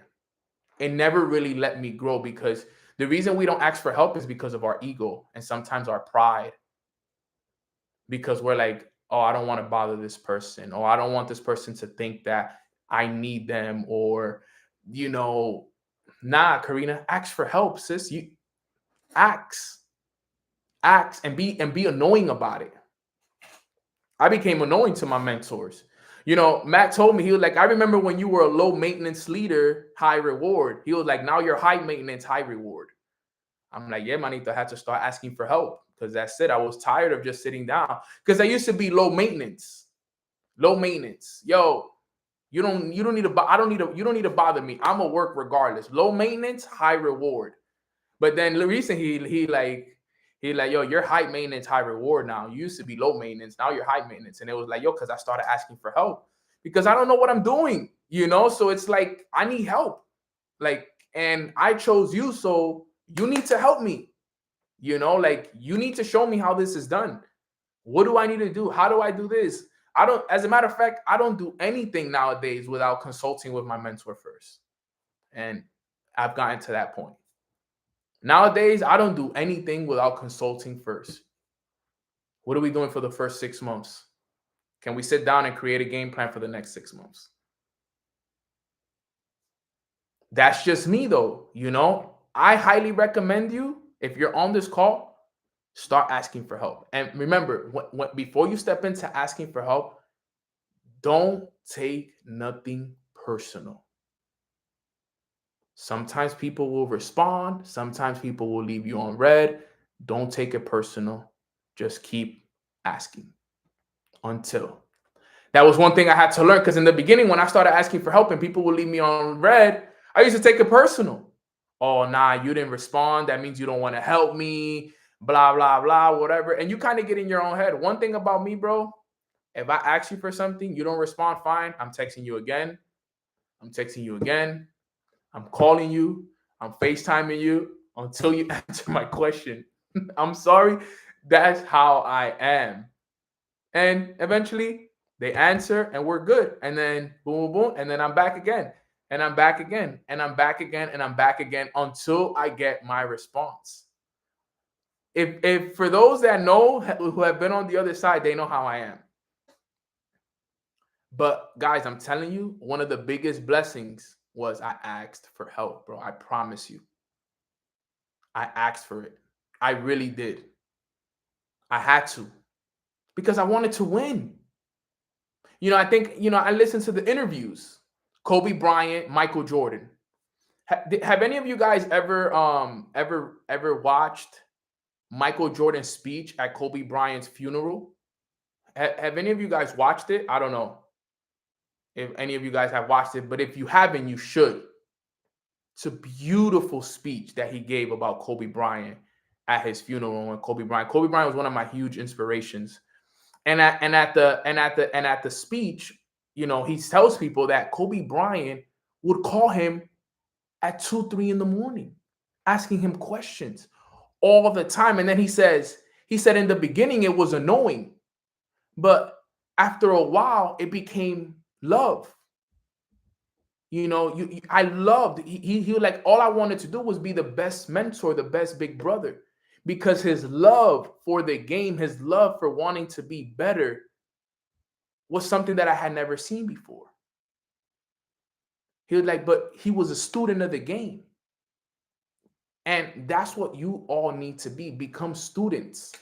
It never really let me grow because the reason we don't ask for help is because of our ego and sometimes our pride. Because we're like, oh, I don't want to bother this person, or I don't want this person to think that I need them, or, nah, Karina, ask for help, sis. You ask and be annoying about it. I became annoying to my mentors. Matt told me, he was like, I remember when you were a low maintenance leader, high reward. He was like, now you're high maintenance, high reward. I'm like, yeah, manito, I had to start asking for help because that's it. I was tired of just sitting down because I used to be low maintenance. Low maintenance. Yo, you don't need to you don't need to bother me. I'm gonna work regardless. Low maintenance, high reward. But then recently he like, yo, you're high maintenance, high reward now. You used to be low maintenance, now you're high maintenance. And it was like, yo, because I started asking for help because I don't know what I'm doing, you know? So it's like, I need help. Like, and I chose you, so you need to help me, you know? Like, you need to show me how this is done. What do I need to do? How do I do this? I don't, as a matter of fact, I don't do anything nowadays without consulting with my mentor first. And I've gotten to that point. Nowadays, I don't do anything without consulting first. What are we doing for the first 6 months? Can we sit down and create a game plan for the next 6 months? That's just me, though. You know, I highly recommend you, if you're on this call, start asking for help. And remember, before you step into asking for help, don't take nothing personal. Sometimes people will respond. Sometimes people will leave you on red. Don't take it personal. Just keep asking until. That was one thing I had to learn, because in the beginning, when I started asking for help and people would leave me on red, I used to take it personal. Oh, nah, you didn't respond. That means you don't want to help me, blah, blah, blah, whatever. And you kind of get in your own head. One thing about me, bro, if I ask you for something, you don't respond, fine. I'm texting you again. I'm texting you again. I'm calling you. I'm FaceTiming you until you answer my question. I'm sorry. That's how I am. And eventually they answer and we're good. And then boom, boom, boom. And then I'm back again. And I'm back again. And I'm back again. And I'm back again until I get my response. If for those that know, who have been on the other side, they know how I am. But guys, I'm telling you, one of the biggest blessings was I asked for help, bro. I promise you. I asked for it. I really did. I had to, because I wanted to win. You know, I think, you know, I listened to the interviews. Kobe Bryant, Michael Jordan. Have any of you guys ever watched Michael Jordan's speech at Kobe Bryant's funeral? Have any of you guys watched it? I don't know if any of you guys have watched it, but if you haven't, you should. It's a beautiful speech that he gave about Kobe Bryant at his funeral. And Kobe Bryant was one of my huge inspirations. And at the speech, you know, he tells people that Kobe Bryant would call him at 2, 3 in the morning, asking him questions all the time. And then he said in the beginning it was annoying, but after a while it became love. You know, I loved, he like, all I wanted to do was be the best mentor, the best big brother, because his love for the game, his love for wanting to be better was something that I had never seen before. He was like, but he was a student of the game. And that's what you all need to be. Become students.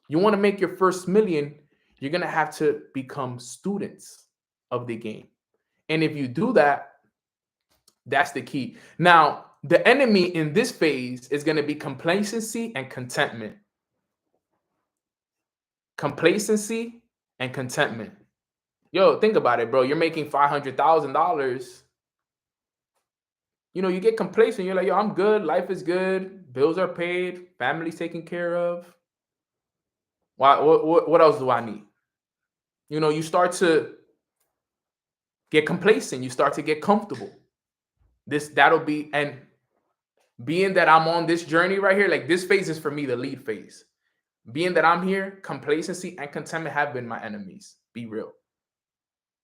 You want to make your first million, you're going to have to become students of the game. And if you do that, that's the key. Now, the enemy in this phase is going to be complacency and contentment. Complacency and contentment. Yo, think about it, bro. You're making $500,000. You know, you get complacent. You're like, yo, I'm good. Life is good. Bills are paid. Family's taken care of. What else do I need? You know, you start to get complacent. You start to get comfortable. That'll be, and being that I'm on this journey right here, like this phase is for me the lead phase. Being that I'm here, complacency and contentment have been my enemies. Be real.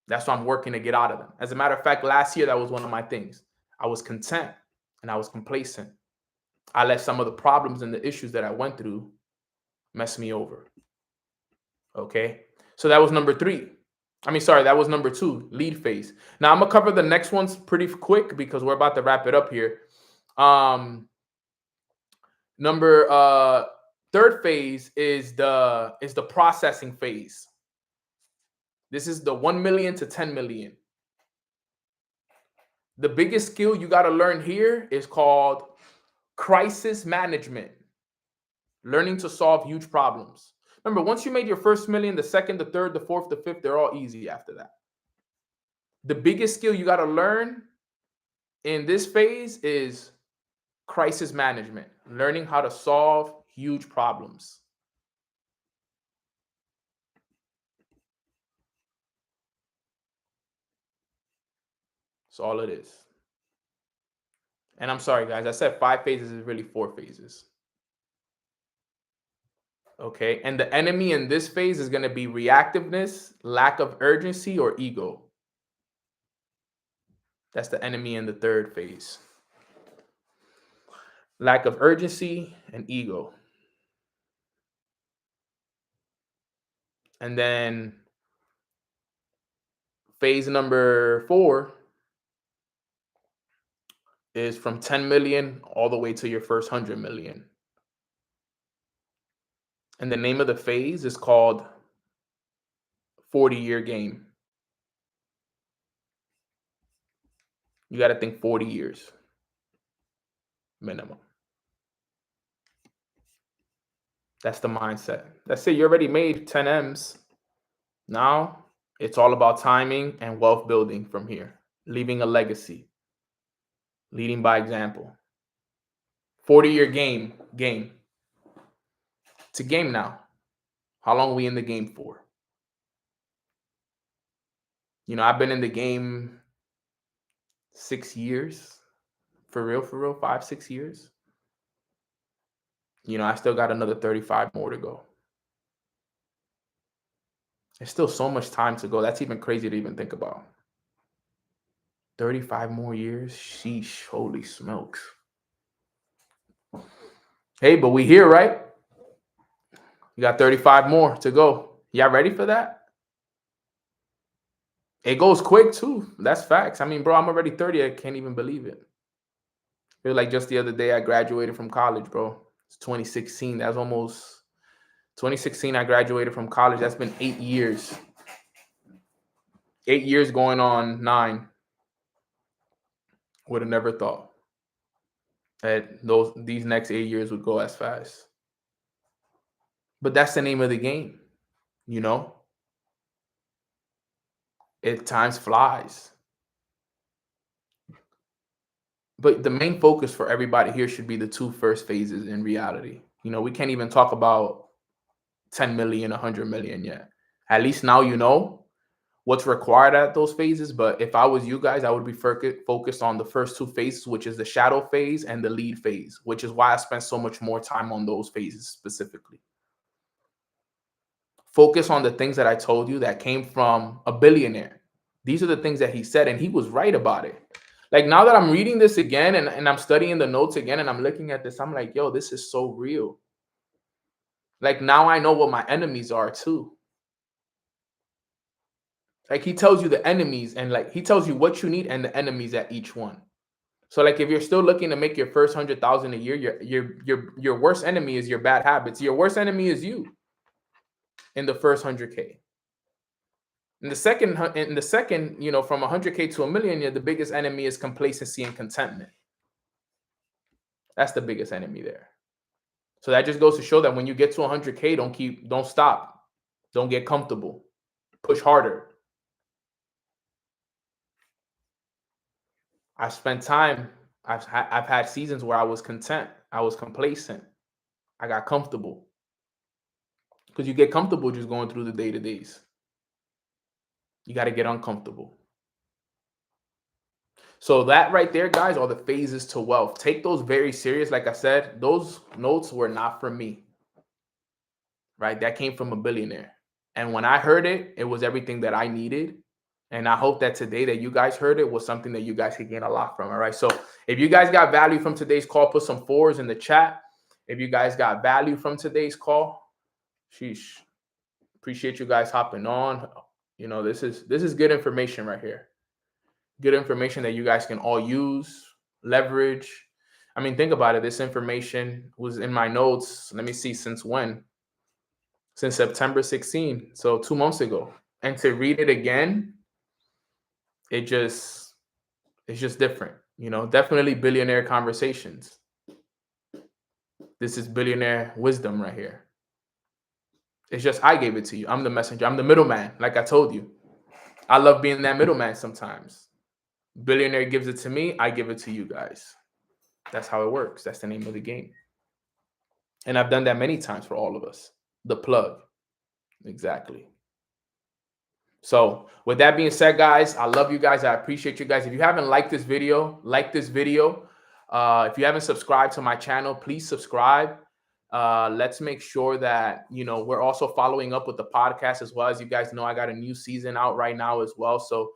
That's why I'm working to get out of them. As a matter of fact, last year, that was one of my things. I was content and I was complacent. I let some of the problems and the issues that I went through mess me over. Okay. So that was number 3. That was number 2, lead phase. Now I'm gonna cover the next ones pretty quick because we're about to wrap it up here. Number 3rd phase is the processing phase. This is the 1 million to 10 million. The biggest skill you got to learn here is called crisis management. Learning to solve huge problems. Remember, once you made your first million, the second, the third, the fourth, the fifth, they're all easy after that. The biggest skill you got to learn in this phase is crisis management, learning how to solve huge problems. That's all it is. And I'm sorry, guys, I said 5 phases is really 4 phases. Okay. And the enemy in this phase is going to be reactiveness, lack of urgency, or ego. That's the enemy in the third phase. Lack of urgency and ego. And then phase number 4 is from 10 million all the way to your first 100 million. And the name of the phase is called 40-year game. You got to think 40 years minimum. That's the mindset. That's it. You already made 10 M's. Now it's all about timing and wealth building from here, leaving a legacy, leading by example. 40-year game. It's a game now. How long are we in the game for? You know, I've been in the game 6 years. For real, 5, 6 years. You know, I still got another 35 more to go. There's still so much time to go. That's even crazy to even think about. 35 more years? Sheesh, holy smokes. Hey, but we here, right? You got 35 more to go. Y'all ready for that? It goes quick too. That's facts. I mean, bro, I'm already 30. I can't even believe it. Feel like just the other day I graduated from college, bro. It's 2016. That's almost 2016. I graduated from college. That's been 8 years. 8 years going on 9. Would have never thought that these next 8 years would go as fast. But that's the name of the game, you know? Times flies. But the main focus for everybody here should be the 2 first phases in reality. You know, we can't even talk about 10 million, 100 million yet. At least now you know what's required at those phases. But if I was you guys, I would be focused on the first 2 phases, which is the shadow phase and the lead phase, which is why I spent so much more time on those phases specifically. Focus on the things that I told you that came from a billionaire. These are the things that he said, and he was right about it. Like now that I'm reading this again and I'm studying the notes again and I'm looking at this, I'm like, yo, this is so real. Like now I know what my enemies are too. Like he tells you the enemies and like he tells you what you need and the enemies at each one. So like if you're still looking to make your first 100,000 a year, your worst enemy is your bad habits. Your worst enemy is you in the first 100K. In the second, you know, from 100K to a million, the biggest enemy is complacency and contentment. That's the biggest enemy there. So that just goes to show that when you get to 100K, don't stop. Don't get comfortable. Push harder. I spent time. I've had seasons where I was content. I was complacent. I got comfortable. Because you get comfortable just going through the day-to-days. You got to get uncomfortable. So that right there, guys, are the phases to wealth. Take those very serious. Like I said, those notes were not from me. Right? That came from a billionaire. And when I heard it, it was everything that I needed. And I hope that today that you guys heard it was something that you guys could gain a lot from. All right. So if you guys got value from today's call, put some 4s in the chat. If you guys got value from today's call, sheesh. Appreciate you guys hopping on. You know, this is good information right here. Good information that you guys can all use, leverage. I mean, think about it. This information was in my notes. Let me see, since when? Since September 16. So 2 months ago. And to read it again, it's just different. You know, definitely billionaire conversations. This is billionaire wisdom right here. It's just I gave it to you. I'm the messenger. I'm the middleman, like I told you. I love being that middleman sometimes. Billionaire gives it to me, I give it to you guys. That's how it works. That's the name of the game. And I've done that many times for all of us. The plug. Exactly. So with that being said, guys, I love you guys. I appreciate you guys. If you haven't liked this video, like this video. If you haven't subscribed to my channel, please subscribe. Let's make sure that, we're also following up with the podcast as well. As you guys know, I got a new season out right now as well. So,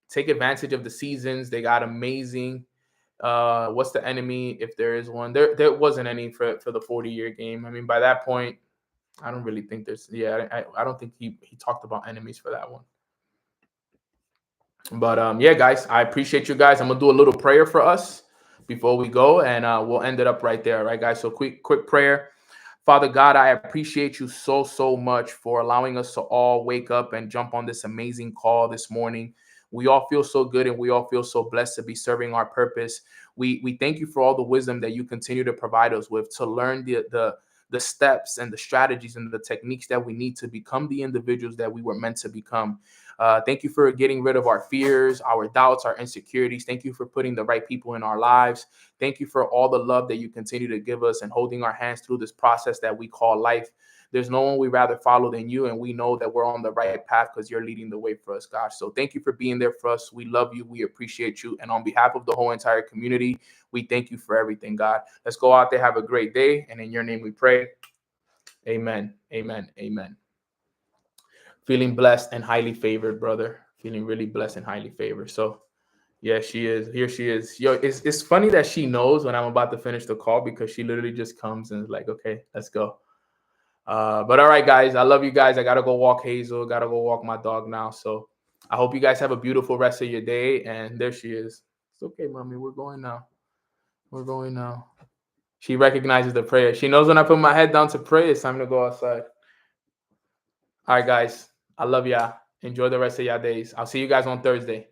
take advantage of the seasons. They got amazing. What's the enemy? If there is one, there wasn't any for the 40-year game. I mean, by that point, I don't really think there's. Yeah, I don't think he talked about enemies for that one. But yeah, guys, I appreciate you guys. I'm gonna do a little prayer for us before we go, and we'll end it up right there, right, guys? So quick prayer. Father God, I appreciate you so much for allowing us to all wake up and jump on this amazing call this morning. We all feel so good and we all feel so blessed to be serving our purpose. We thank you for all the wisdom that you continue to provide us with to learn the steps and the strategies and the techniques that we need to become the individuals that we were meant to become. Thank you for getting rid of our fears, our doubts, our insecurities. Thank you for putting the right people in our lives. Thank you for all the love that you continue to give us and holding our hands through this process that we call life. There's no one we rather follow than you, and we know that we're on the right path because you're leading the way for us, God. So thank you for being there for us. We love you. We appreciate you. And on behalf of the whole entire community, we thank you for everything, God. Let's go out there, have a great day, and in your name we pray. Amen. Amen. Amen. Feeling blessed and highly favored, brother. Feeling really blessed and highly favored. So yeah, she is. Here she is. Yo, it's funny that she knows when I'm about to finish the call because she literally just comes and is like, okay, let's go. But all right, guys, I love you guys. I gotta go walk Hazel. Gotta go walk my dog now. So I hope you guys have a beautiful rest of your day. And there she is. It's okay, mommy. We're going now. We're going now. She recognizes the prayer. She knows when I put my head down to pray, it's time to go outside. All right, guys. I love y'all. Enjoy the rest of y'all days. I'll see you guys on Thursday.